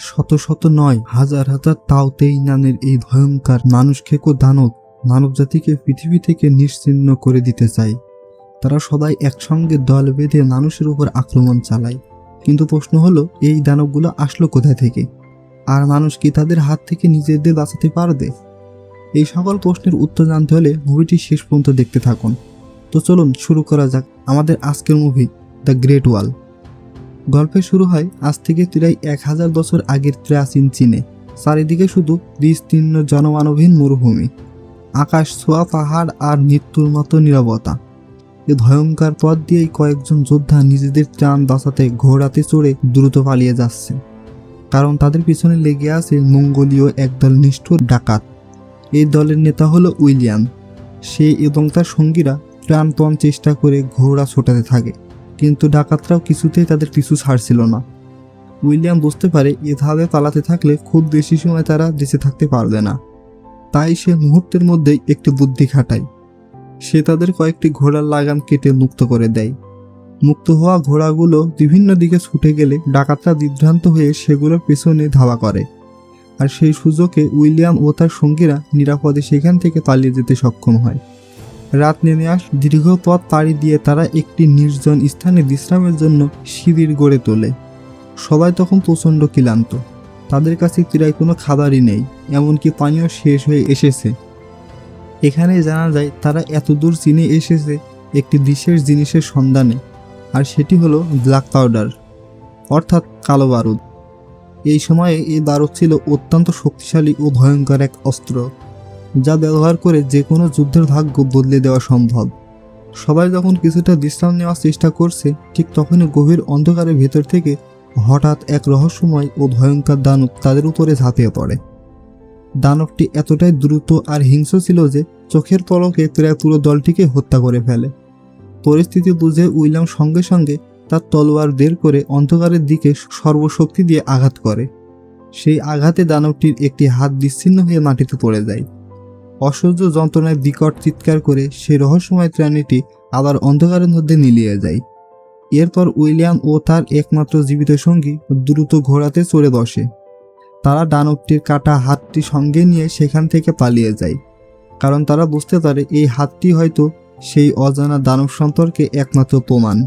শত শত নয়, হাজার হাজার তাওতেই নামের এই ভয়ঙ্কর মানুষ খেকো দানব মানব জাতিকে পৃথিবী থেকে নিশ্চিহ্ন করে দিতে চায়। তারা সবাই একসঙ্গে দল বেঁধে মানুষের উপর আক্রমণ চালায়। কিন্তু প্রশ্ন হলো, এই দানবগুলো আসলো কোথা থেকে, আর মানুষ কি তাদের হাত থেকে নিজেদের বাঁচাতে পারবে? এই সকল প্রশ্নের উত্তর জানতে হলে মুভিটি শেষ পর্যন্ত দেখতে থাকুন। তো চলুন শুরু করা যাক আমাদের আজকের মুভি দ্য গ্রেট ওয়াল। গল্পে শুরু হয় আজ থেকে প্রায় 1000 বছর আগের প্রাচীন চীনে। চারিদিকে শুধু বিস্তীর্ণ জনমানবহীন মরুভূমি, আকাশ ছোঁয়া পাহাড় আর মৃত্যুর মতো নীরবতা। এই ভয়ঙ্কর পথ দিয়েই কয়েকজন যোদ্ধা নিজেদের প্রাণ বাঁচাতে ঘোড়াতে চড়ে দ্রুত পালিয়ে যাচ্ছে, কারণ তাদের পিছনে লেগে আছে মঙ্গোলীয় একদল নিষ্ঠুর ডাকাত। এই দলের নেতা হলো উইলিয়াম। সে এবং তার সঙ্গীরা প্রাণপণ চেষ্টা করে ঘোড়া ছোটাতে থাকে, কিন্তু ডাকাতরাও কিছুতেই তাদের পিছু ছাড়ছিল না। উইলিয়াম বুঝতে পারে এভাবে পালাতে থাকলে খুব বেশি সময় তারা বেঁচে থাকতে পারবে না। তাই সে মুহূর্তের মধ্যেই একটি বুদ্ধি খাটায়। সে তাদের কয়েকটি ঘোড়ার লাগাম কেটে মুক্ত করে দেয়। মুক্ত হওয়া ঘোড়াগুলো বিভিন্ন দিকে ছুটে গেলে ডাকাতরা বিভ্রান্ত হয়ে সেগুলোর পেছনে ধাওয়া করে, আর সেই সুযোগে উইলিয়াম ও তার সঙ্গীরা নিরাপদে সেখান থেকে পালিয়ে যেতে সক্ষম হয়। রাত নেমে দীর্ঘ পথ পাড়ি দিয়ে তারা একটি নির্জন স্থানে বিশ্রামের জন্য শিবির গড়ে তোলে। সবাই তখন প্রচণ্ড ক্লান্ত, তাদের কাছে প্রায় কোনো খাবারই নেই, এমনকি পানীয় শেষ হয়ে এসেছে। এখানে জানা যায় তারা এত দূর চীনে এসেছে একটি বিশেষ জিনিসের সন্ধানে, আর সেটি হলো ব্ল্যাক পাউডার, অর্থাৎ কালো বারুদ। এই সময়ে এই বারুদ ছিল অত্যন্ত শক্তিশালী ও ভয়ঙ্কর এক অস্ত্র, যা ব্যবহার করে যে কোনো যুদ্ধের ভাগ্য বদলে দেওয়া সম্ভব। সবাই যখন কিছুটা বিশ্রাম নেওয়ার চেষ্টা করছে, ঠিক তখনই গভীর অন্ধকারের ভেতর থেকে হঠাৎ এক রহস্যময় ও ভয়ঙ্কর দানব তাদের উপরে ঝাঁপিয়ে পড়ে। দানবটি এতটাই দ্রুত আর হিংস্র ছিল যে চোখের পলকে প্রায় পুরো দলটিকে হত্যা করে ফেলে। পরিস্থিতি বুঝে উইলিয়াম সঙ্গে সঙ্গে তার তলোয়ার বের করে অন্ধকারের দিকে সর্বশক্তি দিয়ে আঘাত করে। সেই আঘাতে দানবটির একটি হাত বিচ্ছিন্ন হয়ে মাটিতে পড়ে যায়। অসহ্য যন্ত্রণায় বিকট চিৎকার করে সেই রহস্যময় প্রাণীটি আবার অন্ধকারের মধ্যে মিলিয়ে যায়। এরপর উইলিয়াম ও তার একমাত্র জীবিত সঙ্গী দ্রুত ঘোড়াতে চড়ে বসে। তারা দানবটির কাটা হাতটি সঙ্গে নিয়ে সেখান থেকে পালিয়ে যায়, কারণ তারা বুঝতে পারে এই হাতটি হয়তো সেই অজানা দানব সম্পর্কে একমাত্র প্রমাণ।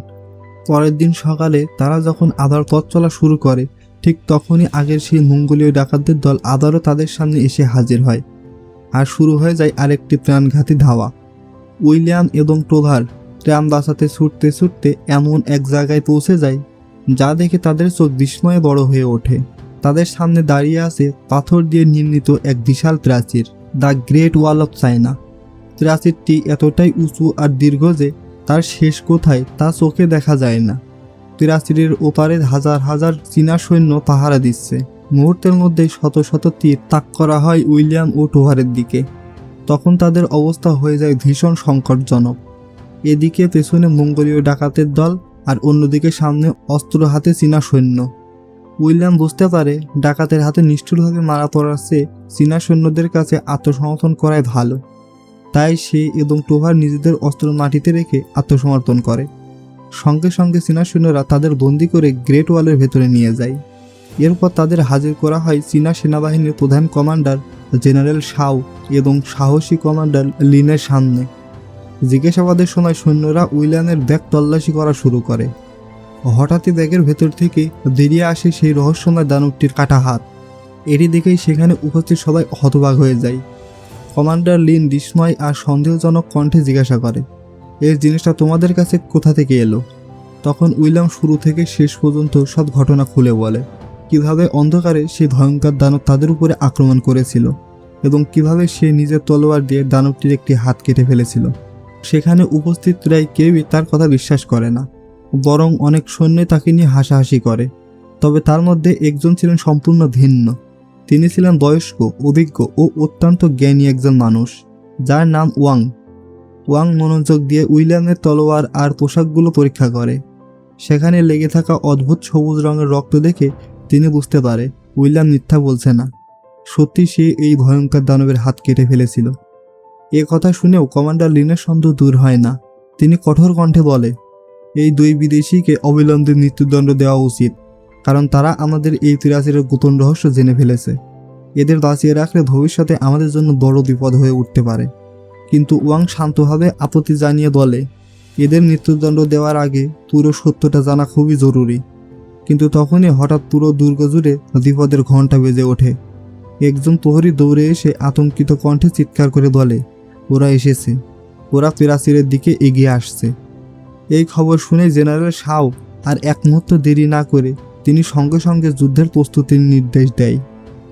পরের দিন সকালে তারা যখন আবার পথ চলা শুরু করে, ঠিক তখনই আগের সেই মঙ্গোলীয় ডাকাতদের দল আবারও তাদের সামনে এসে হাজির হয়, আর শুরু হয়ে যায় আরেকটি প্রাণঘাতী ধাওয়া। উইলিয়াম এবং টোভার প্রাণ বাঁচাতে ছুটতে ছুটতে এমন এক জায়গায় পৌঁছে যায় যা দেখে তাদের চোখ বিস্ময়ে বড় হয়ে ওঠে। তাদের সামনে দাঁড়িয়ে আছে পাথর দিয়ে নির্মিত এক বিশাল প্রাচীর, the great wall of China. প্রাচীরটি এতটাই উঁচু আর দীর্ঘ যে তার শেষ কোথায় তা চোখে দেখা যায় না। প্রাচীরের ওপারে হাজার হাজার চীনা সৈন্য পাহারা দিচ্ছে। মুহূর্তের মধ্যেই শত শত তীর তাক করা হয় উইলিয়াম ও টোভারের দিকে। তখন তাদের অবস্থা হয়ে যায় ভীষণ সংকটজনক। এদিকে পেছনে মঙ্গোলীয় ডাকাতের দল, আর অন্যদিকে সামনে অস্ত্র হাতে চীনা সৈন্য। উইলিয়াম বুঝতে পারে ডাকাতের হাতে নিষ্ঠুরভাবে মারা পড়ার চেয়ে চীনা সৈন্যদের কাছে আত্মসমর্পণ করাই ভালো। তাই সে এবং টোভার নিজেদের অস্ত্র মাটিতে রেখে আত্মসমর্পণ করে। সঙ্গে সঙ্গে চীনা সৈন্যরা তাদের বন্দি করে গ্রেট ওয়ালের ভেতরে নিয়ে যায়। এরপর তাদের হাজির করা হয় চীনা সেনাবাহিনীর প্রধান কমান্ডার জেনারেল শাও এবং সাহসী কমান্ডার লিনের সামনে। জিজ্ঞাসাবাদের সময় সৈন্যরা উইলিয়ামের ব্যাগ তল্লাশি করা শুরু করে। হঠাৎই ব্যাগের ভেতর থেকে বেরিয়ে আসে সেই রহস্যময় দানবটির কাটা হাত। এটি দেখেই সেখানে উপস্থিত সবাই হতবাক হয়ে যায়। কমান্ডার লিন বিস্ময় আর সন্দেহজনক কণ্ঠে জিজ্ঞাসা করে, এই জিনিসটা তোমাদের কাছে কোথা থেকে এলো? তখন উইলিয়াম শুরু থেকে শেষ পর্যন্ত সব ঘটনা খুলে বলে, কিভাবে অন্ধকারে সেই ভয়ঙ্কর দানব তাদের উপরে আক্রমণ করেছিল এবং কিভাবে সে নিজের তলোয়ার দিয়ে দানবটির একটি হাত কেটে ফেলেছিল। সেখানে উপস্থিত প্রায় কেউই তার কথা বিশ্বাস করে না, বরং অনেক সৈন্য তাকে নিয়ে হাসাহাসি করে। তবে তার মধ্যে একজন ছিলেন সম্পূর্ণ ভিন্ন। তিনি ছিলেন বয়স্ক, অভিজ্ঞ ও অত্যন্ত জ্ঞানী একজন মানুষ, যার নাম ওয়াং। ওয়াং মনোযোগ দিয়ে উইলিয়ামের তলোয়ার আর পোশাকগুলো পরীক্ষা করে। সেখানে লেগে থাকা অদ্ভুত সবুজ রঙের রক্ত দেখে তিনি বুঝতে পারে উইলিয়াম মিথ্যা বলছে না, সত্যি সে এই ভয়ঙ্কর দানবের হাত কেটে ফেলেছিল। এ কথা শুনেও কমান্ডার লিনের সন্দেহ দূর হয় না। তিনি কঠোর কণ্ঠে বলে, এই দুই বিদেশিকে অবিলম্বে মৃত্যুদণ্ড দেওয়া উচিত, কারণ তারা আমাদের এই তিরাশিরের গোপন রহস্য জেনে ফেলেছে। এদের বাঁচিয়ে রাখলে ভবিষ্যতে আমাদের জন্য বড় বিপদ হয়ে উঠতে পারে। কিন্তু ওয়াং শান্তভাবে আপত্তি জানিয়ে বলে, এদের মৃত্যুদণ্ড দেওয়ার আগে পুরো সত্যটা জানা খুবই জরুরি। কিন্তু তখনই হঠাৎ পুরো দুর্গ জুড়ে বিপদের ঘণ্টা বেজে ওঠে। একজন প্রহরী দৌড়ে এসে আতঙ্কিত কণ্ঠে চিৎকার করে বলে, ওরা এসেছে, ওরা প্রাচীরের দিকে এগিয়ে আসছে। এই খবর শুনে জেনারেল শাও আর এক মুহূর্ত দেরি না করে তিনি সঙ্গে সঙ্গে যুদ্ধের প্রস্তুতির নির্দেশ দেয়।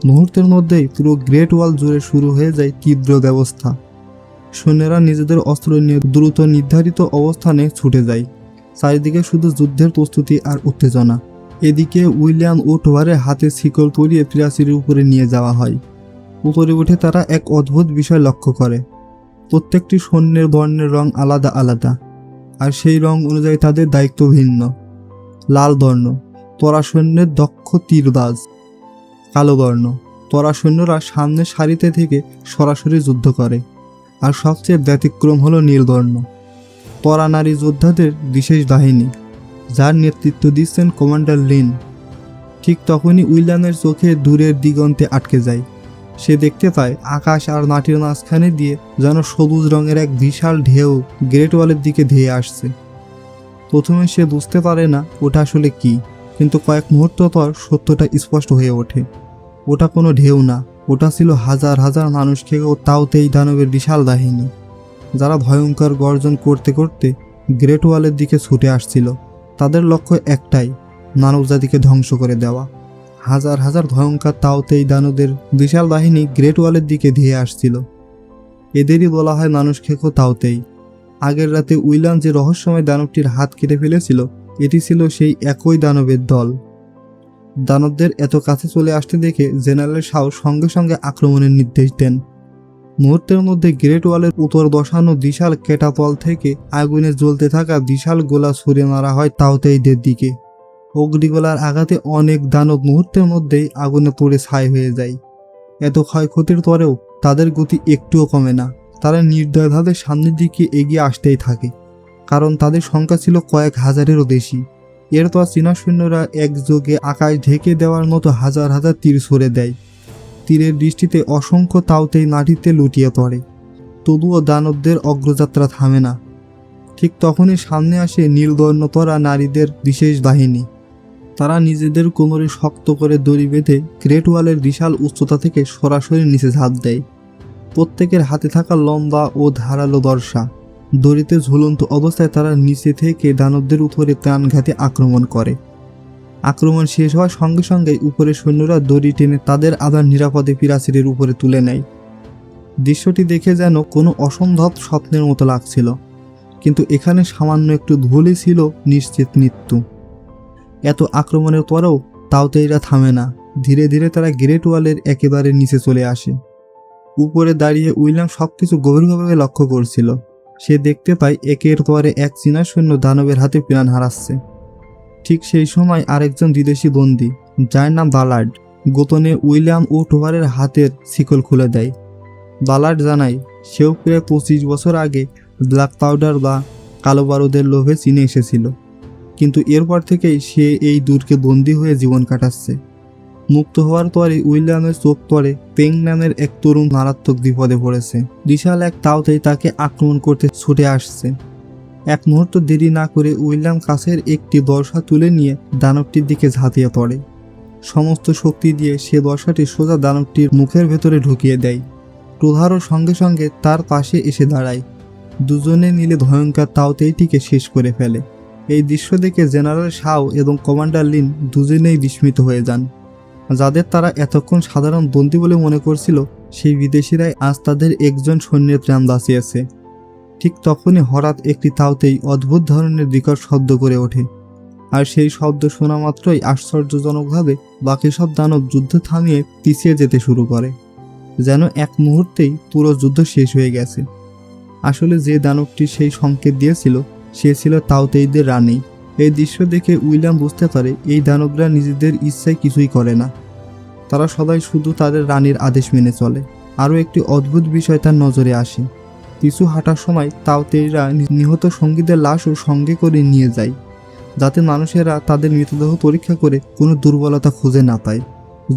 মুহূর্তের মধ্যেই পুরো গ্রেট ওয়াল জুড়ে শুরু হয়ে যায় তীব্র ব্যবস্থা। সৈন্যরা নিজেদের অস্ত্র নিয়ে দ্রুত নির্ধারিত অবস্থানে ছুটে যায়। চারিদিকে শুধু যুদ্ধের প্রস্তুতি আর উত্তেজনা। এদিকে উইলিয়াম ও টোয়ারের হাতে শিকল পরিয়ে প্রাচীরের উপরে নিয়ে যাওয়া হয়। উপরে উঠে তারা এক অদ্ভুত বিষয় লক্ষ্য করে। প্রত্যেকটি সৈন্যের বর্ণের রং আলাদা আলাদা, আর সেই রং অনুযায়ী তাদের দায়িত্ব ভিন্ন। লাল বর্ণ তোরা সৈন্যের দক্ষ তীরবাজ, কালো বর্ণ তোরা সৈন্যরা সামনের সারিতে থেকে সরাসরি যুদ্ধ করে, আর সবচেয়ে ব্যতিক্রম হলো নীলবর্ণ তোরা নারী যোদ্ধাদের বিশেষ বাহিনী, যার নেতৃত্ব দিচ্ছেন কমান্ডার লিন। ঠিক তখনই উইলিয়ামের চোখে দূরের দিগন্তে আটকে যায়। সে দেখতে পায় আকাশ আর মাটির মাঝখানে দিয়ে যেন সবুজ রঙের এক বিশাল ঢেউ গ্রেট ওয়ালের দিকে ধেয়ে আসছে। প্রথমে সে বুঝতে পারে না ওটা আসলে কি, কিন্তু কয়েক মুহূর্ত পর সত্যটা স্পষ্ট হয়ে ওঠে। ওটা কোনো ঢেউ না, ওটা ছিল হাজার হাজার মানুষকে ও তাওতেই দানবের বিশাল বাহিনী, যারা ভয়ঙ্কর গর্জন করতে করতে গ্রেট ওয়ালের দিকে ছুটে আসছিল। তাদের লক্ষ্য একটাই, মানবজাতিকে ধ্বংস করে দেওয়া। হাজার হাজার ভয়ঙ্কর তাওতেই দানবের বিশাল বাহিনী গ্রেট ওয়ালের দিকে ধেয়ে আসছিল। এদেরই বলা হয় মানুষ খেকো তাওতেই। আগের রাতে উইলিয়াম যে রহস্যময় দানবটির হাত কেটে ফেলেছিল, এটি ছিল সেই একই দানবের দল। দানবদের এত কাছে চলে আসতে দেখে জেনারেল শাও সঙ্গে সঙ্গে আক্রমণের নির্দেশ দেন। মুহূর্তের মধ্যে গ্রেট ওয়ালের উপর বসানো বিশাল ক্যাটাপল থেকে আগুনে জ্বলতে থাকা বিশাল গোলা ছুড়ে মারা হয় তাওতেইদের দিকে। অগ্নিগোলার আঘাতে অনেক দানব মুহূর্তের মধ্যেই আগুনে পড়ে ছাই হয়ে যায়। এত ক্ষয়ক্ষতির পরেও তাদের গতি একটুও কমে না। তারা নির্দয়ভাবে সামনের দিকে এগিয়ে আসতেই থাকে, কারণ তাদের সংখ্যা ছিল কয়েক হাজারেরও বেশি। এরপর চীনা সৈন্যরা একযোগে আকাশ ঢেকে দেওয়ার মতো হাজার হাজার তীর ছুড়ে দেয়। তীরের দৃষ্টিতে অসংখ্য তাওতেই মাটিতে লুটিয়ে পড়ে। তবুও দানবদের অগ্রযাত্রা থামে না। ঠিক তখনই সামনে আসে নীলবর্ণ পরা নারীদের বিশেষ বাহিনী। তারা নিজেদের কোমরে শক্ত করে দড়ি বেঁধে গ্রেট ওয়ালের বিশাল উচ্চতা থেকে সরাসরি নিচে ঝাঁপ দেয়। প্রত্যেকের হাতে থাকা লম্বা ও ধারালো বর্শা। দড়িতে ঝুলন্ত অবস্থায় তারা নিচে থেকে দানবদের উপরে প্রাণঘাতী আক্রমণ করে। আক্রমণ শেষ হওয়ার সঙ্গে সঙ্গে উপরের সৈন্যরা দড়ি টেনে তাদের আবার নিরাপদে প্রাচীরের উপরে তুলে নেয়। দৃশ্যটি দেখে যেন কোনো অসম্ভব স্বপ্নের মতো লাগছিল, কিন্তু এখানে সামান্য একটু ভুলই ছিল নিশ্চিত মৃত্যু। এত আক্রমণের পরেও তাওতেইরা থামে না। ধীরে ধীরে তারা গ্রেট ওয়ালের একেবারে নিচে চলে আসে। উপরে দাঁড়িয়ে উইলিয়াম সবকিছু গভীরভাবে লক্ষ্য করছিল। সে দেখতে পায় একের পরে এক চীনা সৈন্য দানবের হাতে প্রাণ হারাচ্ছে। ঠিক সেই সময় আরেকজন বিদেশি বন্দী, যার নাম বালার্ড, গোপনে উইলিয়াম ও টোভারের হাতের শিকল খুলে দেয়। বালার্ড জানায় সেও প্রায় 25 বছর আগে ব্ল্যাক পাউডার বা কালো বারুদের লোভে চীনে এসেছিল, কিন্তু এরপর থেকেই সে এই দুর্গে বন্দী হয়ে জীবন কাটাচ্ছে। মুক্ত হওয়ার পরে উইলিয়ামের চোখ পড়ে পেং নামের এক তরুণ মারাত্মক বিপদে পড়েছে। বিশাল এক তাওতেই তাকে আক্রমণ করতে ছুটে আসছে। এক মুহূর্ত দেরি না করে উইলিয়াম কাছের একটি বর্শা তুলে নিয়ে দানবটির দিকে ঝাঁপিয়ে পড়ে। সমস্ত শক্তি দিয়ে সে বর্শাটি সোজা দানবটির মুখের ভেতরে ঢুকিয়ে দেয়। প্রহারও সঙ্গে সঙ্গে তার পাশে এসে দাঁড়ায়। দুজনে মিলে ভয়ঙ্কর তাওতেইটিকে শেষ করে ফেলে। এই দৃশ্য দেখে জেনারেল শাও এবং কমান্ডার লিন দুজনেই বিস্মিত হয়ে যান। যাদের তারা এতক্ষণ সাধারণ বন্দী বলে মনে করছিল, সেই বিদেশিরাই আজ তাদের একজন সৈন্যের প্রাণ বাঁচিয়েছে। ঠিক তখনই হঠাৎ একটি তাওতেই অদ্ভুত ধরনের বিকট শব্দ করে ওঠে, আর সেই শব্দ শোনা মাত্রই আশ্চর্যজনকভাবে বাকি সব দানব যুদ্ধ থামিয়ে পিছিয়ে যেতে শুরু করে, যেন এক মুহূর্তেই পুরো যুদ্ধ শেষ হয়ে গেছে। আসলে যে দানবটি সেই সংকেত দিয়েছিল সে ছিল তাওতেইদের রানী। এই দৃশ্য দেখে উইলিয়াম বুঝতে পারে এই দানবরা নিজেদের ইচ্ছায় কিছুই করে না, তারা সবাই শুধু তাদের রানীর আদেশ মেনে চলে। আরও একটি অদ্ভুত বিষয় তার নজরে আসে। পিছু হাঁটার সময় তাওতেইরা নিহত সঙ্গীদের লাশও সঙ্গে করে নিয়ে যায়। যাতে মানুষেরা তাদের মৃতদেহ পরীক্ষা করে কোনো দুর্বলতা খুঁজে না পায়।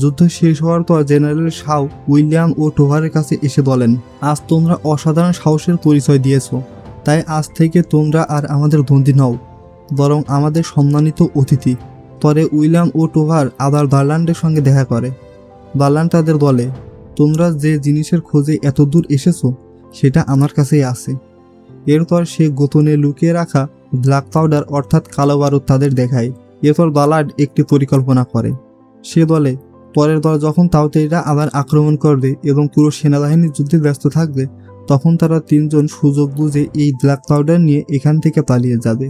যুদ্ধ শেষ হওয়ার পর জেনারেল শাও উইলিয়াম ও টোভারের কাছে এসে বলেন, আজ তোমরা অসাধারণ সাহসের পরিচয় দিয়েছ, তাই আজ থেকে তোমরা আর আমাদের বন্দী নও, বরং আমাদের সম্মানিত অতিথি। পরে উইলিয়াম ও টোভার আবার বার্লান্ডের সঙ্গে দেখা করে। বার্লান্ড তাদের বলে, তোমরা যে জিনিসের খোঁজে এত দূর এসেছো সেটা আমার কাছেই আছে। এরপর সে গোপনে লুকিয়ে রাখা ব্ল্যাক পাউডার অর্থাৎ কালো বারুদ তাদের দেখায়। এরপর বার্লান্ড একটি পরিকল্পনা করে। সে বলে, পরের বার যখন তাওতেইরা আবার আক্রমণ করবে এবং পুরো সেনাবাহিনী যুদ্ধে ব্যস্ত থাকবে, তখন তারা তিনজন সুযোগ বুঝে এই ব্ল্যাক পাউডার নিয়ে এখান থেকে পালিয়ে যাবে।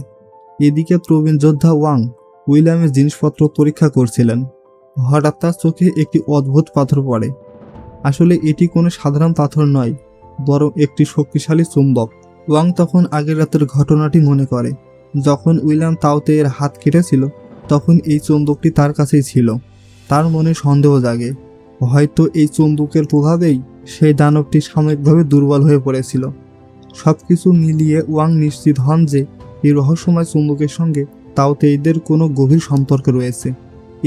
এদিকে প্রবীণ যোদ্ধা ওয়াং উইলিয়ামের জিনিসপত্র পরীক্ষা করছিলেন। হঠাৎ তার চোখে একটি অদ্ভুত পাথর পড়ে। আসলে এটি কোনো সাধারণ পাথর নয়, বরং একটি শক্তিশালী চুম্বক। ওয়াং তখন আগের রাতের ঘটনাটি মনে করে। যখন উইলিয়াম তাওতেইয়ের হাত কেটেছিল, তখন এই চুম্বকটি তার কাছেই ছিল। তার মনে সন্দেহ জাগে, হয়তো এই চুম্বকের প্রভাবেই সেই দানবটি সাময়িকভাবে দুর্বল হয়ে পড়েছিল। সবকিছু মিলিয়ে ওয়াং নিশ্চিত হন যে এই রহস্যময় চুম্বকের সঙ্গে তাওতেইদের কোনো গভীর সম্পর্ক রয়েছে।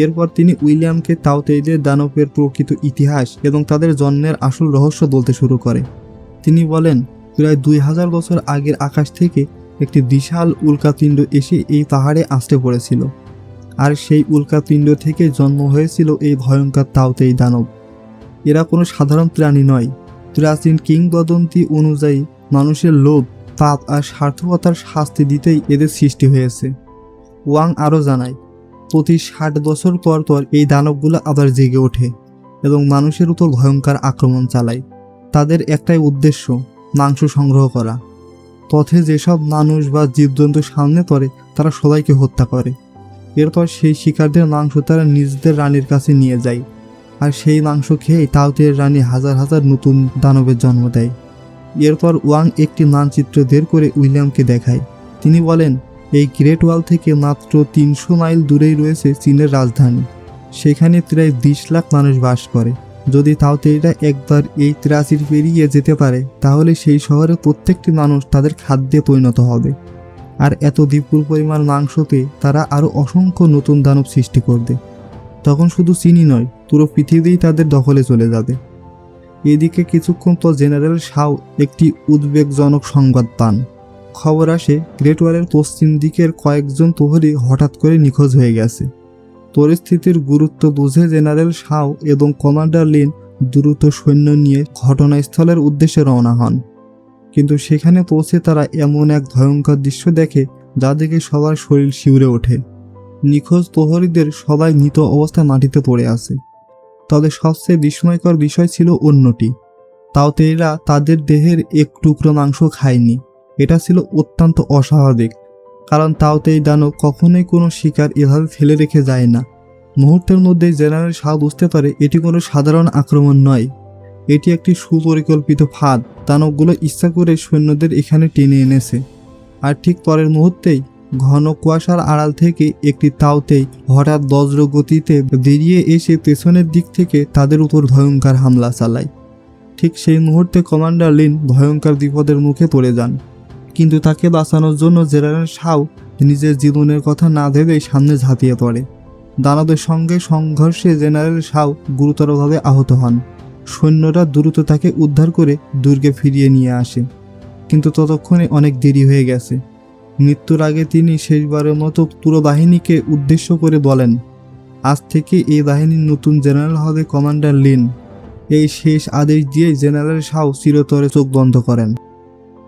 এরপর তিনি উইলিয়ামকে তাওতেইদের দানবের প্রকৃত ইতিহাস এবং তাদের জন্মের আসল রহস্য বলতে শুরু করে। তিনি বলেন, প্রায় 2000 বছর আগের আকাশ থেকে একটি বিশাল উল্কাপিণ্ড এসে এই পাহাড়ে আছড়ে পড়েছিল, আর সেই উল্কাপিণ্ড থেকে জন্ম হয়েছিল এই ভয়ঙ্কর তাওতেই দানব। এরা কোনো সাধারণ প্রাণী নয়। প্রাচীন কিংবদন্তি অনুযায়ী মানুষের লোভ, পাপ আর স্বার্থকতার শাস্তি দিতেই এদের সৃষ্টি হয়েছে। ওয়াং আরও জানায়, প্রতি 60 বছর পর পর এই দানবগুলো আবার জেগে ওঠে এবং মানুষের উপর ভয়ঙ্কর আক্রমণ চালায়। তাদের একটাই উদ্দেশ্য, মাংস সংগ্রহ করা। পথে যেসব মানুষ বা জীবজন্তু সামনে পড়ে তারা সবাইকে হত্যা করে। এরপর সেই শিকারদের মাংস তারা নিজেদের রানীর কাছে নিয়ে যায়, আর সেই মাংস খেয়েই তাওতেইয়ের রানী হাজার হাজার নতুন দানবের জন্ম দেয়। এরপর ওয়াং একটি মানচিত্র বের করে উইলিয়ামকে দেখায়। তিনি বলেন, এই গ্রেট ওয়াল থেকে মাত্র 300 মাইল দূরেই রয়েছে চীনের রাজধানী। সেখানে প্রায় 20 লাখ মানুষ বাস করে। যদি তাওতেইরা একবার এই প্রাচীর পেরিয়ে যেতে পারে, তাহলে সেই শহরের প্রত্যেকটি মানুষ তাদের খাদ্যে পরিণত হবে, আর এত বিপুল পরিমাণ মাংস পেয়ে তারা আরও অসংখ্য নতুন দানব সৃষ্টি করবে। তখন শুধু চীনই নয়, পুরো পৃথিবীই তাদের দখলে চলে যাবে। এদিকে কিছুক্ষণ পর জেনারেল শাও একটি উদ্বেগজনক সংবাদ পান। খবর আসে, গ্রেট ওয়ালের পশ্চিম দিকের কয়েকজন প্রহরী হঠাৎ করে নিখোঁজ হয়ে গেছে। পরিস্থিতির গুরুত্ব বুঝে জেনারেল শাও এবং কমান্ডার লিন দ্রুত সৈন্য নিয়ে ঘটনাস্থলের উদ্দেশ্যে রওনা হন। কিন্তু সেখানে পৌঁছে তারা এমন এক ভয়ঙ্কর দৃশ্য দেখে যা দেখে সবার শরীর শিউরে ওঠে। নিখোঁজ প্রহরীদের সবাই মৃত অবস্থায় মাটিতে পড়ে আছে। তবে সবচেয়ে বিস্ময়কর বিষয় ছিল অন্যটি। তাওতেইরা তাদের দেহের এক টুকরো মাংস খায়নি। এটা ছিল অত্যন্ত অস্বাভাবিক, কারণ তাওতেই দানব কখনোই কোনো শিকার এভাবে ফেলে রেখে যায় না। মুহূর্তের মধ্যেই জেনারেল শাহ বুঝতে পারে এটি কোনো সাধারণ আক্রমণ নয়, এটি একটি সুপরিকল্পিত ফাঁদ। দানবগুলো ইচ্ছা করে সৈন্যদের এখানে টেনে এনেছে। আর ঠিক পরের মুহূর্তেই ঘন কুয়াশার আড়াল থেকে একটি তাওতেই হঠাৎ বজ্র গতিতে বেরিয়ে এসে পেছনের দিক থেকে তাদের উপর ভয়ঙ্কর হামলা চালায়। ঠিক সেই মুহূর্তে কমান্ডার লিন ভয়ঙ্কর বিপদের মুখে পড়ে যান, কিন্তু তাকে বাঁচানোর জন্য জেনারেল শাও নিজের জীবনের কথা না ভেবেই সামনে ঝাঁপিয়ে পড়ে। দানবের সঙ্গে সংঘর্ষে জেনারেল শাও গুরুতরভাবে আহত হন। সৈন্যরা দ্রুত তাকে উদ্ধার করে দুর্গে ফিরিয়ে নিয়ে আসে, কিন্তু ততক্ষণে অনেক দেরি হয়ে গেছে। মৃত্যুর আগে তিনি শেষবারের মতো পুরো বাহিনীকে উদ্দেশ্য করে বলেন, আজ থেকে এই বাহিনীর নতুন জেনারেল হবে কমান্ডার লিন। এই শেষ আদেশ দিয়ে জেনারেল শাও চিরতরে চোখ বন্ধ করেন।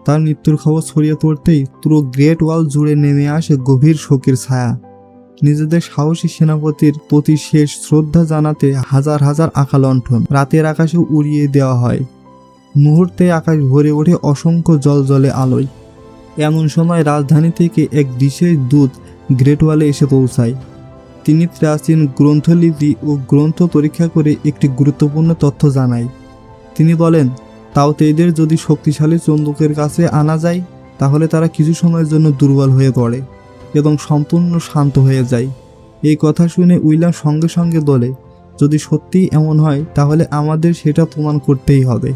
তার মৃত্যুর খবর ছড়িয়ে পড়তেই পুরো গ্রেট ওয়াল জুড়ে নেমে আসে গভীর শোকের ছায়া। নিজেদের সাহসী সেনাপতির প্রতি শেষ শ্রদ্ধা জানাতে হাজার হাজার আঁকা লণ্ঠন রাতের আকাশে উড়িয়ে দেওয়া হয়। মুহূর্তে আকাশ ভরে ওঠে অসংখ্য জলজলে আলোয়। এমন সময় রাজধানী থেকে এক বিশেষ দূত গ্রেট ওয়ালে এসে পৌঁছায়। তিনি প্রাচীন গ্রন্থলিপি ও গ্রন্থ পরীক্ষা করে একটি গুরুত্বপূর্ণ তথ্য জানায়। তিনি বলেন, তাওতেইদের যদি শক্তিশালী চুম্বকের কাছে আনা যায়, তাহলে তারা কিছু সময়ের জন্য দুর্বল হয়ে পড়ে এবং সম্পূর্ণ শান্ত হয়ে যায়। এই কথা শুনে উইলিয়াম সঙ্গে সঙ্গে বলে, যদি সত্যিই এমন হয় তাহলে আমাদের সেটা প্রমাণ করতেই হবে,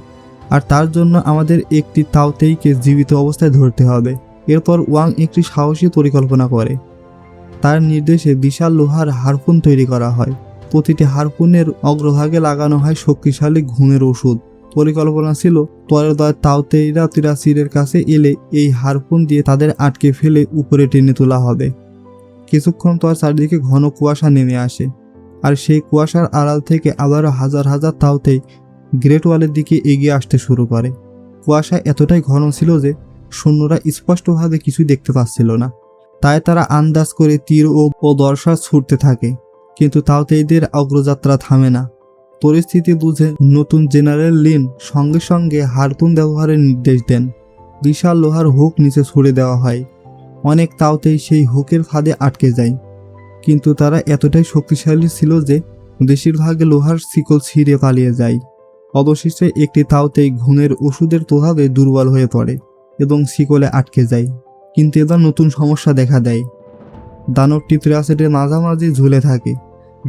আর তার জন্য আমাদের একটি তাওতেইকে জীবিত অবস্থায় ধরতে হবে। এরপর ওয়াং একটি সাহসী পরিকল্পনা করে। তার নির্দেশে বিশাল লোহার হারপুন তৈরি করা হয়। প্রতিটি হারপুনের অগ্রভাগে লাগানো হয় শক্তিশালী ঘুমের ওষুধ। পরিকল্পনা ছিল পরের বার তাওতেইরা তিরাসিরের কাছে এলে এই হারপুন দিয়ে তাদের আটকে ফেলে উপরে টেনে তোলা হবে। কিছুক্ষণ পর চারিদিকে ঘন কুয়াশা নেমে আসে, আর সেই কুয়াশার আড়াল থেকে আবারও হাজার হাজার তাওতেই গ্রেট ওয়ালের দিকে এগিয়ে আসতে শুরু করে। কুয়াশা এতটাই ঘন ছিল যে সৈন্যরা স্পষ্টভাবে কিছুই দেখতে পাচ্ছিল না। তাই তারা আন্দাজ করে তীর ও দর্শা ছুটতে থাকে, কিন্তু তাওতেইদের অগ্রযাত্রা থামে না। পরিস্থিতি বুঝে নতুন জেনারেল লিন সঙ্গে সঙ্গে হারপুন ব্যবহারের নির্দেশ দেন। বিশাল লোহার হুক নিচে ছুড়ে দেওয়া হয়। অনেক তাওতেই সেই হুকের ফাঁদে আটকে যায়, কিন্তু তারা এতটাই শক্তিশালী ছিল যে বেশিরভাগ লোহার শিকল ছিঁড়ে পালিয়ে যায়। অবশেষে একটি তাওতেই ঘুমের ওষুধের প্রভাবে দুর্বল হয়ে পড়ে এবং শিকলে আটকে যায়। কিন্তু এবার নতুন সমস্যা দেখা দেয়। দানবটি ত্রিয়াসিরের মাঝামাঝি ঝুলে থাকে।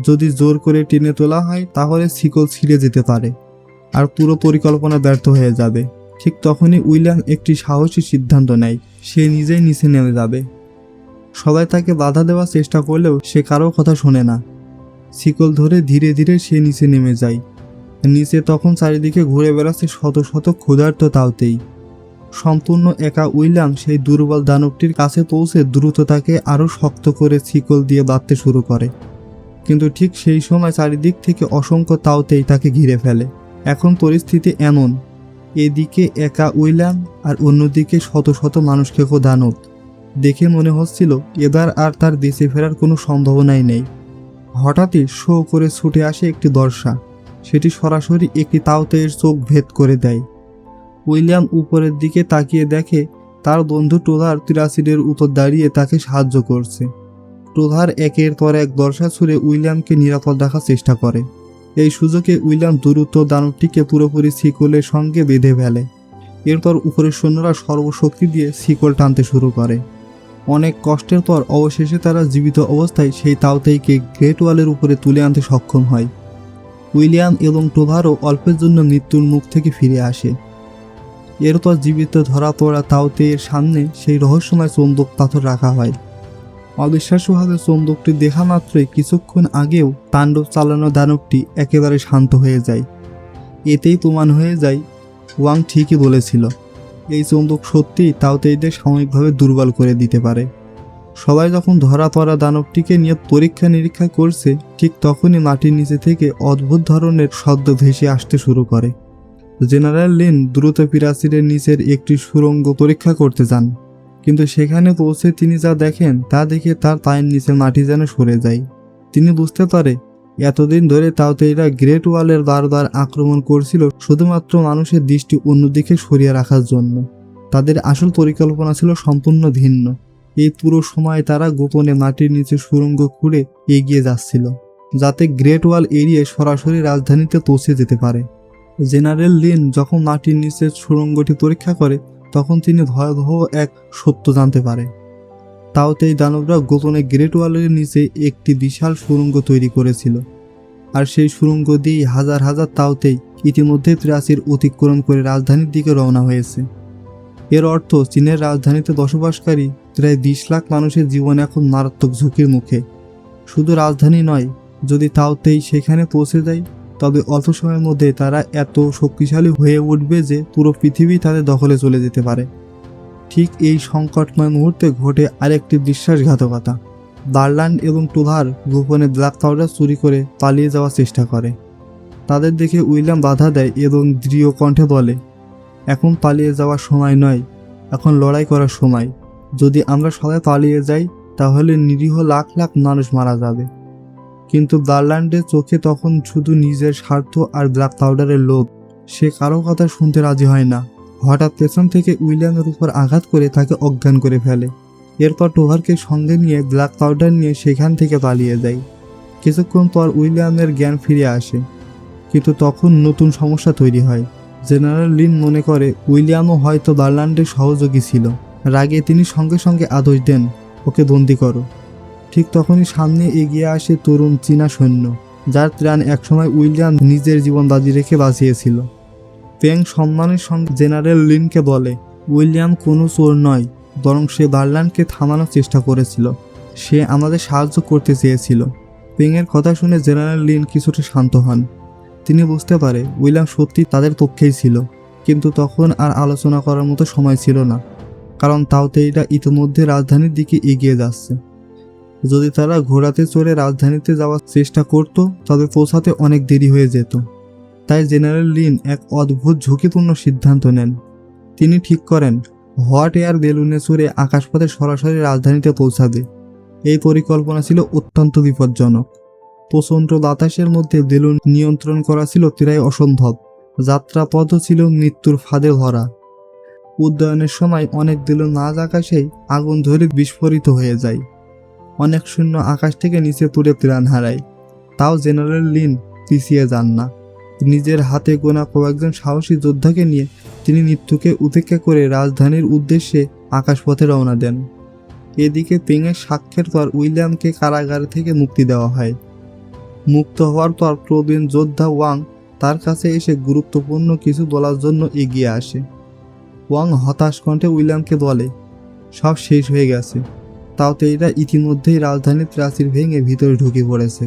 যদি জোর করে টেনে তোলা হয় তাহলে শিকল ছিঁড়ে যেতে পারে আর পুরো পরিকল্পনা ব্যর্থ হয়ে যাবে। ঠিক তখনই উইলিয়াম একটি সাহসী সিদ্ধান্ত নেয়। সে নিজেই নিচে নেমে যাবে। সবাই তাকে বাধা দেওয়ার চেষ্টা করলেও সে কারো কথা শোনে না। শিকল ধরে ধীরে ধীরে সে নিচে নেমে যায়। নিচে তখন চারিদিকে ঘুরে বেড়াচ্ছে শত শত ক্ষুধার্ত তাওতেই। সম্পূর্ণ একা উইলিয়াম সেই দুর্বল দানবটির কাছে পৌঁছে দ্রুত তাকে আরও শক্ত করে শিকল দিয়ে বাঁধতে শুরু করে। কিন্তু ঠিক সেই সময় চারিদিক থেকে অসংখ্য তাওতেই তাকে ঘিরে ফেলে। এখন পরিস্থিতি এমন, এদিকে একা উইলিয়াম আর অন্যদিকে শত শত মানুষ খেকো দানব। দেখে মনে হচ্ছিল এবার আর তার দেশে ফেরার কোনো সম্ভাবনাই নেই। হঠাৎই শো করে ছুটে আসে একটি দর্শা। সেটি সরাসরি একটি তাওতেইয়ের চোখ ভেদ করে দেয়। উইলিয়াম উপরের দিকে তাকিয়ে দেখে তার বন্ধু টোধার তিরাসিরের উপর দাঁড়িয়ে তাকে সাহায্য করছে। টোধার একের পর এক দর্শা ছুঁড়ে উইলিয়ামকে নিরাপদ রাখার চেষ্টা করে। এই সুযোগে উইলিয়াম দ্রুত দানবটিকে পুরোপুরি শিকলের সঙ্গে বেঁধে ফেলে। এরপর উপরের সৈন্যরা সর্বশক্তি দিয়ে শিকল টানতে শুরু করে। অনেক কষ্টের পর অবশেষে তারা জীবিত অবস্থায় সেই তাওতেইকে গ্রেট ওয়ালের উপরে তুলে আনতে সক্ষম হয়। উইলিয়াম এবং টোভারও অল্পের জন্য মৃত্যুর মুখ থেকে ফিরে আসে। এরপর জীবিত ধরা পড়া তাওতেইয়ের সামনে সেই রহস্যময় চন্দক পাথর রাখা হয়। অবিশ্বাস্যভাবে চন্দকটি দেখা মাত্রই কিছুক্ষণ আগেও তাণ্ডব চালানো দানবটি একেবারে শান্ত হয়ে যায়। এতেই প্রমাণ হয়ে যায় ওয়াং ঠিকই বলেছিল, এই চন্দক সত্যিই তাওতেইদের সাময়িকভাবে দুর্বল করে দিতে পারে। সবাই যখন ধরা পড়া দানবটিকে নিয়ে পরীক্ষা নিরীক্ষা করছে, ঠিক তখনই মাটির নিচে থেকে অদ্ভুত ধরনের শব্দ ভেসে আসতে শুরু করে। জেনারেল লিন দ্রুত তিরাসিরের নিচের একটি সুড়ঙ্গ পরীক্ষা করতে যান, কিন্তু সেখানে পৌঁছে তিনি যা দেখেন তা দেখে তার পায়ের নিচে মাটি যেন সরে যায়। তিনি বুঝতে পারে এতদিন ধরে তাওতেইরা গ্রেট ওয়ালের বারবার আক্রমণ করছিল শুধুমাত্র মানুষের দৃষ্টি অন্যদিকে সরিয়ে রাখার জন্য। তাদের আসল পরিকল্পনা ছিল সম্পূর্ণ ভিন্ন। এই পুরো সময় তারা গোপনে মাটির নিচে সুড়ঙ্গ খুঁড়ে এগিয়ে যাচ্ছিল, যাতে গ্রেট ওয়াল এড়িয়ে সরাসরি রাজধানীতে পৌঁছে যেতে পারে। জেনারেল লিন যখন মাটির নিচের সুড়ঙ্গটি পরীক্ষা করে, তখন তিনি ভয়াবহ এক সত্য জানতে পারে। তাওতেই দানবরা গোপনে গ্রেট ওয়ালের নিচে একটি বিশাল সুড়ঙ্গ তৈরি করেছিল, আর সেই সুড়ঙ্গ দিয়ে হাজার হাজার তাওতেই ইতিমধ্যে ত্রিয়াসির অতিক্রম করে রাজধানীর দিকে রওনা হয়েছে। এর অর্থ চীনের রাজধানীতে বসবাসকারী প্রায় 20 লাখ মানুষের জীবন এখন মারাত্মক ঝুঁকির মুখে। শুধু রাজধানী নয়, যদি তাওতেই সেখানে পৌঁছে যায় তবে অল্প সময়ের মধ্যে তারা এত শক্তিশালী হয়ে উঠবে যে পুরো পৃথিবী তাদের দখলে চলে যেতে পারে। ঠিক এই সংকটময় মুহূর্তে ঘটে আরেকটি বিশ্বাসঘাতকতা। বারল্যান্ড এবং টোভার গোপনে ব্ল্যাক পাউডার চুরি করে পালিয়ে যাওয়ার চেষ্টা করে। তাদের দেখে উইলিয়াম বাধা দেয় এবং দৃঢ় কণ্ঠে বলে, এখন পালিয়ে যাওয়ার সময় নয়, এখন লড়াই করার সময়। যদি আমরা সবাই পালিয়ে যাই তাহলে নিরীহ লাখ লাখ মানুষ মারা যাবে। কিন্তু বারল্যান্ডের চোখে তখন শুধু নিজের স্বার্থ আর ব্ল্যাক পাউডারের লোভ। সে কারো কথা শুনতে রাজি হয় না। হঠাৎ পেছন থেকে উইলিয়ামের উপর আঘাত করে তাকে অজ্ঞান করে ফেলে। এরপর টোভারকে সঙ্গে নিয়ে ব্ল্যাক পাউডার নিয়ে সেখান থেকে পালিয়ে যায়। কিছুক্ষণ পর উইলিয়ামের জ্ঞান ফিরে আসে, কিন্তু তখন নতুন সমস্যা তৈরি হয়। জেনারেল লিন মনে করে উইলিয়ামও হয়তো বারল্যান্ডের সহযোগী ছিল। রাগে তিনি সঙ্গে সঙ্গে আদেশ দেন, ওকে বন্দি করো। ঠিক তখনই সামনে এগিয়ে আসে তরুণ চীনা সৈন্য, যার ত্রাণ একসময় উইলিয়াম নিজের জীবন বাজি রেখে বাঁচিয়েছিল। পেং সম্মানের সঙ্গে জেনারেল লিনকে বলে, উইলিয়াম কোনো চোর নয়, বরং সে বারল্যান্ডকে থামানোর চেষ্টা করেছিল। সে আমাদের সাহায্য করতে চেয়েছিল। পেংয়ের কথা শুনে জেনারেল লিন কিছুটা শান্ত হন। তিনি বুঝতে পারে উইলিয়াম সত্যি তাদের পক্ষেই ছিল, কিন্তু তখন আর আলোচনা করার মতো সময় ছিল না, কারণ তাওতেইরা ইতিমধ্যে রাজধানীর দিকে এগিয়ে যাচ্ছে। যদি তারা ঘোড়াতে চড়ে রাজধানীতে যাওয়ার চেষ্টা করত তবে পৌঁছাতে অনেক দেরি হয়ে যেত। তাই জেনারেল লিন এক অদ্ভুত ঝুঁকিপূর্ণ সিদ্ধান্ত নেন। তিনি ঠিক করেন হট এয়ার বেলুনে চড়ে আকাশপথে সরাসরি রাজধানীতে পৌঁছাবে। এই পরিকল্পনা ছিল অত্যন্ত বিপজ্জনক। প্রচণ্ড বাতাসের মধ্যে বেলুন নিয়ন্ত্রণ করা ছিল প্রায় অসম্ভব। যাত্রাপথও ছিল মৃত্যুর ফাঁদে ভরা। উড্ডয়নের সময় অনেক বেলুন মাঝ আকাশেই আগুন ধরে বিস্ফোরিত হয়ে যায়। অনেক শূন্য আকাশ থেকে নিচে পড়ে প্রাণ হারায়। তাও জেনারেল লিন পিছিয়ে যান না। নিজের হাতে গোনা কয়েকজন সাহসী যোদ্ধাকে নিয়ে তিনি মৃত্যুকে উপেক্ষা করে রাজধানীর উদ্দেশ্যে আকাশপথে রওনা দেন। এদিকে পেংয়ের সাক্ষ্যের পর উইলিয়ামকে কারাগার থেকে মুক্তি দেওয়া হয়। মুক্ত হওয়ার পর প্রবীণ যোদ্ধা ওয়াং তার কাছে এসে গুরুত্বপূর্ণ কিছু বলার জন্য এগিয়ে আসে। ওয়াং হতাশ কণ্ঠে উইলিয়ামকে বলে, সব শেষ হয়ে গেছে। তাওতেইরা ইতিমধ্যেই রাজধানীর প্রাচীর ভেঙে ভিতরে ঢুকে পড়েছে।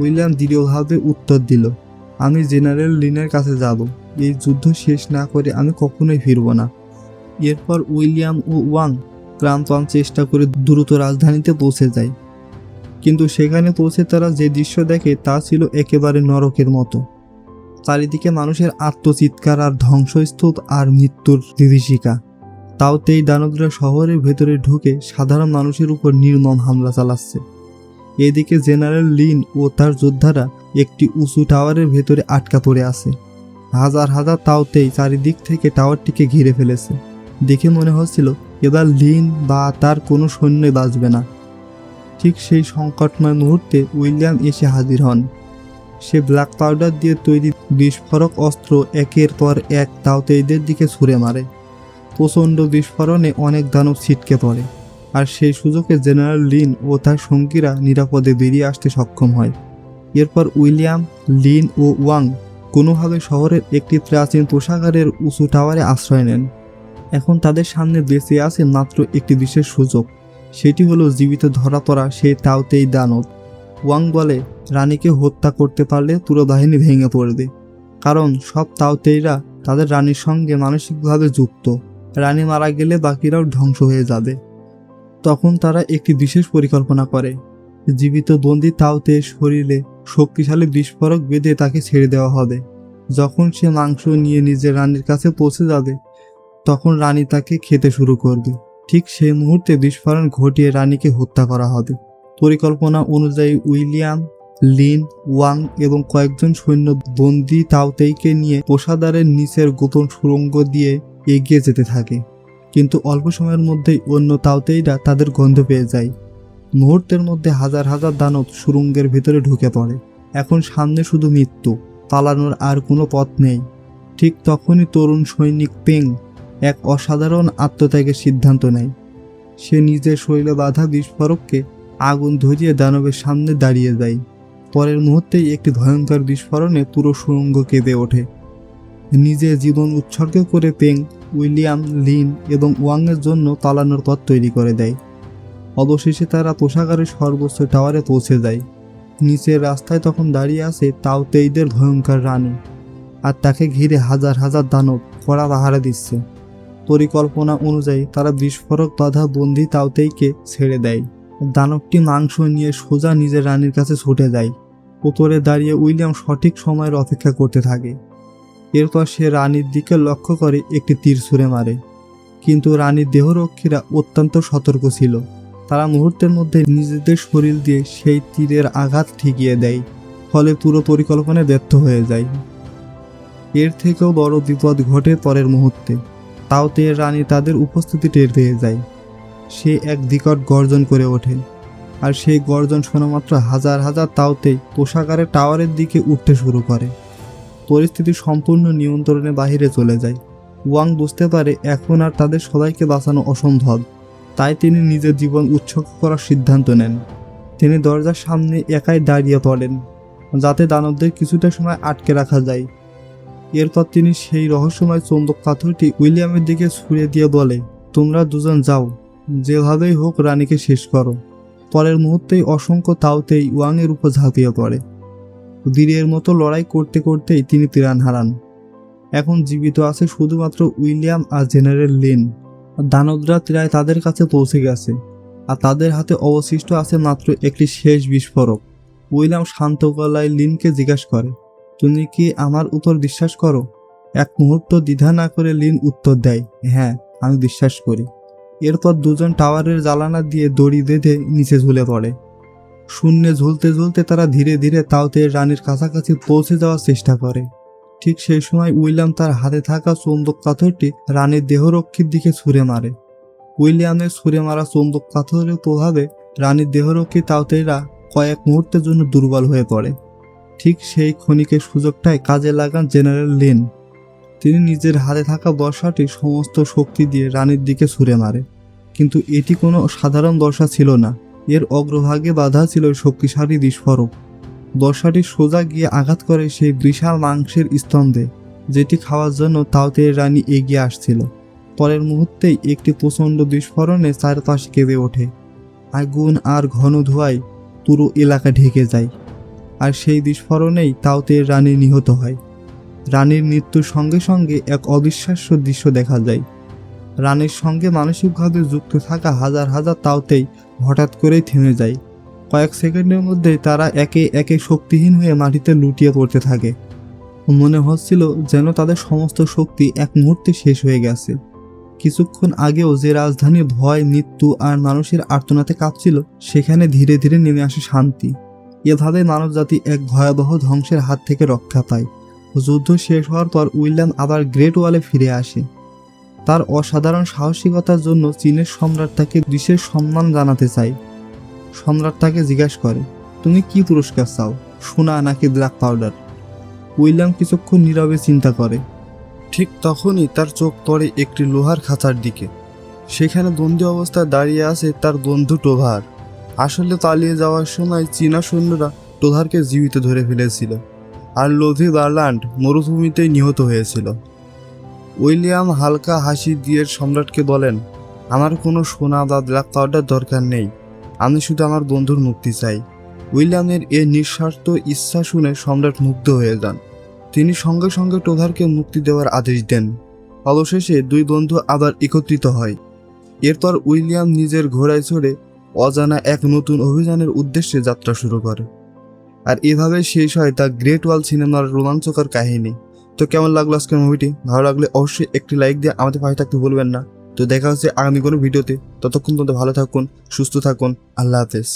উইলিয়াম দৃঢ়ভাবে উত্তর দিল, আমি জেনারেল লিনের কাছে যাব। এই যুদ্ধ শেষ না করে আমি কখনোই ফিরব না। এরপর উইলিয়াম ও ওয়াং প্রাণপণ চেষ্টা করে দ্রুত রাজধানীতে পৌঁছে যায়। কিন্তু সেখানে পৌঁছে তারা যে দৃশ্য দেখে তা ছিল একেবারে নরকের মতো। চারিদিকে মানুষের আত্মচিৎকার আর ধ্বংসস্তূপ আর মৃত্যুর বিভীষিকা। তাওতেই দানবরা শহরের ভেতরে ঢুকে সাধারণ মানুষের উপর নির্মম হামলা চালাচ্ছে। এদিকে জেনারেল লিন ও তার যোদ্ধারা একটি উঁচু টাওয়ারের ভেতরে আটকা পড়ে আছে। হাজার হাজার তাওতেই চারিদিক থেকে টাওয়ারটিকে ঘিরে ফেলেছে। দেখে মনে হচ্ছিল এবার লিন বা তার কোনো সৈন্যই বাঁচবে না। ঠিক সেই সংকটময় মুহূর্তে উইলিয়াম এসে হাজির হন। সে ব্ল্যাক পাউডার দিয়ে তৈরি বিস্ফোরক অস্ত্র একের পর এক তাওতেইদের দিকে ছুঁড়ে মারে। প্রচণ্ড বিস্ফোরণে অনেক দানব ছিটকে পড়ে, আর সেই সুযোগে জেনারেল লিন ও তার সঙ্গীরা নিরাপদে বেরিয়ে আসতে সক্ষম হয়। এরপর উইলিয়াম, লিন ও ওয়াং কোনোভাবে শহরের একটি প্রাচীন পোশাকারের উঁচু টাওয়ারে আশ্রয় নেন। এখন তাদের সামনে বেঁচে আছে মাত্র একটি বিশেষ সুযোগ, সেটি হলো জীবিত ধরা পড়া সেই তাওতেই দানব। ওয়াং বলে, রানীকে হত্যা করতে পারলে পুরো বাহিনী ভেঙে পড়বে, কারণ সব তাওতেইরা তাদের রানীর সঙ্গে মানসিকভাবে যুক্ত। রানী মারা গেলে বাকিরাও ধ্বংস হয়ে যাবে। তখন তারা একটি বিশেষ পরিকল্পনা করে। জীবিত বন্দী তাওতে শরীরে শক্তিশালী বিস্ফোরক বেঁধে তাকে ছেড়ে দেওয়া হবে। যখন সে মাংস নিয়ে নিজের রানীর কাছে পৌঁছে যাবে তখন রানী তাকে খেতে শুরু করবে। ঠিক সেই মুহূর্তে বিস্ফোরণ ঘটিয়ে রানীকে হত্যা করা হবে। পরিকল্পনা অনুযায়ী উইলিয়াম, লিন, ওয়াং এবং কয়েকজন সৈন্য বন্দী তাওতেইকে নিয়ে পোশাদারের নিচের গোপন সুড়ঙ্গ দিয়ে এগিয়ে যেতে থাকে। কিন্তু অল্প সময়ের মধ্যেই অন্য তাওতেইরা তাদের গন্ধ পেয়ে যায়। মুহূর্তের মধ্যে হাজার হাজার দানব সুড়ঙ্গের ভেতরে ঢুকে পড়ে। এখন সামনে শুধু মৃত্যু, পালানোর আর কোনো পথ নেই। ঠিক তখনই তরুণ সৈনিক পেং এক অসাধারণ আত্মত্যাগের সিদ্ধান্ত নেয়। সে নিজের শরীরে বাঁধা বিস্ফোরককে আগুন ধরিয়ে দানবের সামনে দাঁড়িয়ে যায়। পরের মুহূর্তেই একটি ভয়ঙ্কর বিস্ফোরণে পুরো সুড়ঙ্গ কেঁপে ওঠে। নিজে জীবন উৎসর্গ করে পেং উইলিয়াম, লিন এবং ওয়াংয়ের জন্য পালানোর পথ তৈরি করে দেয়। অবশেষে তারা পোশাকারের সর্বোচ্চ টাওয়ারে পৌঁছে যায়। নিচের রাস্তায় তখন দাঁড়িয়ে আছে তাওতেইদের ভয়ঙ্কর রানী, আর তাকে ঘিরে হাজার হাজার দানব কড়া পাহারা দিচ্ছে। পরিকল্পনা অনুযায়ী তারা বিস্ফোরক বাঁধা বন্দী তাওতেইকে ছেড়ে দেয়। দানবটি মাংস নিয়ে সোজা নিজের রানীর কাছে ছুটে যায়। উপরে দাঁড়িয়ে উইলিয়াম সঠিক সময়ের অপেক্ষা করতে থাকে। এরপর সে রানীর দিকে লক্ষ্য করে একটি তীর ছুঁড়ে মারে, কিন্তু রানীর দেহরক্ষীরা অত্যন্ত সতর্ক ছিল। তারা মুহূর্তের মধ্যে নিজেদের শরীর দিয়ে সেই তীরের আঘাত ঠেকিয়ে দেয়, ফলে পুরো পরিকল্পনা ব্যর্থ হয়ে যায়। এর থেকেও বড় বিপদ ঘটে পরের মুহূর্তে। তাওতেই রানী তাদের উপস্থিতি টের পেয়ে যায়। সে এক বিকট গর্জন করে ওঠে, আর সেই গর্জন শোনা মাত্র হাজার হাজার তাওতেই পোশাকারের টাওয়ারের দিকে উঠতে শুরু করে। পরিস্থিতি সম্পূর্ণ নিয়ন্ত্রণের বাইরে চলে যায়। ওয়াং বুঝতে পারে এখন আর তাদের সবাইকে বাঁচানো অসম্ভব, তাই তিনি নিজের জীবন উৎসর্গ করার সিদ্ধান্ত নেন। তিনি দরজার সামনে একাই দাঁড়িয়ে পড়েন, যাতে দানবদের কিছুটা সময় আটকে রাখা যায়। এরপর তিনি সেই রহস্যময় চৌম্বক পাথরটি উইলিয়ামের দিকে ছুঁড়ে দিয়ে বলে, তোমরা দুজন যাও, যেভাবেই হোক রানীকে শেষ করো। পরের মুহূর্তেই অসংখ্য তাওতেই ওয়াংয়ের উপর ঝাঁপিয়ে পড়ে। বীরের মতো লড়াই করতে করতেই তিনি প্রাণ হারান। এখন জীবিত আছে শুধুমাত্র উইলিয়াম আর জেনারেল লিন। দানবরা প্রায় তাদের কাছে পৌঁছে গেছে, আর তাদের হাতে অবশিষ্ট আছে মাত্র একটি শেষ বিস্ফোরক। উইলিয়াম শান্ত গলায় লিনকে জিজ্ঞাসা করে, তুমি কি আমার উপর বিশ্বাস করো? এক মুহূর্ত দ্বিধা না করে লিন উত্তর দেয়, হ্যাঁ, আমি বিশ্বাস করি। এরপর দুজন টাওয়ারের জ্বালানা দিয়ে দড়ি বেঁধে নিচে ঝুলে পড়ে। শূন্যে ঝুলতে ঝুলতে তারা ধীরে ধীরে তাওতের রানীর কাছাকাছি পৌঁছে যাওয়ার চেষ্টা করে। ঠিক সেই সময় উইলিয়াম তার হাতে থাকা চৌম্বক পাথরটি রানীর দেহরক্ষীর দিকে ছুঁড়ে মারে। উইলিয়ামের ছুঁড়ে মারা চৌম্বক পাথরের প্রভাবে রানীর দেহরক্ষী তাওতেরা কয়েক মুহূর্তের জন্য দুর্বল হয়ে পড়ে। ঠিক সেই ক্ষণিকের সুযোগটাই কাজে লাগান জেনারেল লিন। তিনি নিজের হাতে থাকা বর্ষাটি সমস্ত শক্তি দিয়ে রানীর দিকে ছুঁড়ে মারে, কিন্তু এটি কোনো সাধারণ বর্ষা ছিল না। এর অগ্রভাগে বাধা ছিল শক্তিশালী বিস্ফোরক। বর্ষাটি সোজা গিয়ে আঘাত করে সেই বিশাল মাংসের স্তম্ভে, যেটি খাওয়ার জন্য তাওতের রানী এগিয়ে আসছিল। পরের মুহূর্তেই একটি প্রচণ্ড বিস্ফোরণে চারপাশে কেঁপে ওঠে। আগুন আর ঘন ধোঁয়ায় পুরো এলাকা ঢেকে যায়, আর সেই বিস্ফোরণেই তাওতের রানী নিহত হয়। রানীর মৃত্যুর সঙ্গে সঙ্গে এক অবিশ্বাস্য দৃশ্য দেখা যায়। রানীর সঙ্গে মানসিকভাবে যুক্ত থাকা হাজার হাজার তাওতেই হঠাৎ করেই থেমে যায়। কয়েক সেকেন্ডের মধ্যেই তারা একে একে শক্তিহীন হয়ে মাটিতে লুটিয়ে পড়তে থাকে। মনে হচ্ছিল যেন তাদের সমস্ত শক্তি এক মুহূর্তে শেষ হয়ে গেছে। কিছুক্ষণ আগেও যে রাজধানী ভয়, মৃত্যু আর মানুষের আর্তনাতে কাঁপছিল, সেখানে ধীরে ধীরে নেমে আসে শান্তি। এভাবে মানবজাতি এক ভয়াবহ ধ্বংসের হাত থেকে রক্ষা পায়। যুদ্ধ শেষ হওয়ার পর উইলিয়াম আবার গ্রেট ওয়ালে ফিরে আসে। তার অসাধারণ সাহসিকতার জন্য চীনের সম্রাট তাকে বিশেষ সম্মান জানাতে চায়। সম্রাট তাকে জিজ্ঞাসা করে, তুমি কি পুরস্কার চাও, সোনা নাকি ব্ল্যাক পাউডার? উইলিয়াম কিছুক্ষণ নীরবে চিন্তা করে। ঠিক তখনই তার চোখ পড়ে একটি লোহার খাঁচার দিকে। সেখানে বন্দী অবস্থায় দাঁড়িয়ে আছে তার বন্ধু টোভার। আসলে পালিয়ে যাওয়ার সময় চীনা সৈন্যরা টোভারকে জীবিত ধরে ফেলেছিল, আর লোভি বার্ল্যান্ড মরুভূমিতেই নিহত হয়েছিল। উইলিয়াম হালকা হাসি দিয়ে সম্রাটকে বলেন, আমার কোনো সোনা বা ব্ল্যাক পাউডার দরকার নেই, আমি শুধু আমার বন্ধুর মুক্তি চাই। উইলিয়ামের এ নিঃস্বার্থ ইচ্ছা শুনে সম্রাট মুগ্ধ হয়ে যান। তিনি সঙ্গে সঙ্গে টোভারকে মুক্তি দেওয়ার আদেশ দেন। অবশেষে দুই বন্ধু আবার একত্রিত হয়। এরপর উইলিয়াম নিজের ঘোড়ায় চড়ে অজানা এক নতুন অভিযানের উদ্দেশ্যে যাত্রা শুরু করে। আর এভাবে শেষ হয় দ্য গ্রেট ওয়াল সিনেমার রোমাঞ্চকর কাহিনী। তো কেমন লাগলো আজকের মুভিটি? ভালো লাগলে অবশ্যই একটি লাইক দিয়ে আমাদের পাশে থাকতে ভুলবেন না। তো দেখা হচ্ছে আগামী কোনো ভিডিওতে। ততক্ষণ পর্যন্ত ভালো থাকুন, সুস্থ থাকুন। আল্লাহ হাফেজ।